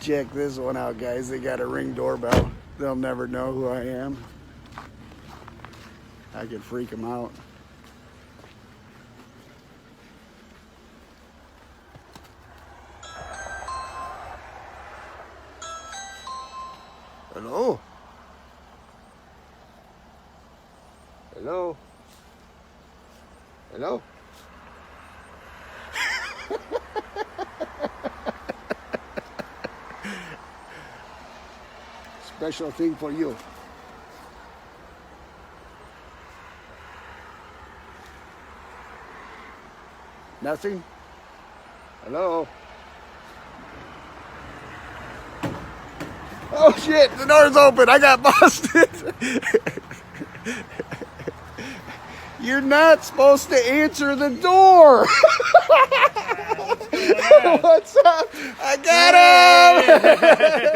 Check this one out, guys. They got a Ring doorbell. They'll never know who I am. I could freak them out. Hello? Hello? Hello? Special thing for you. Nothing? Hello? Oh shit, the door's open. I got busted. You're not supposed to answer the door. What's up? I got him.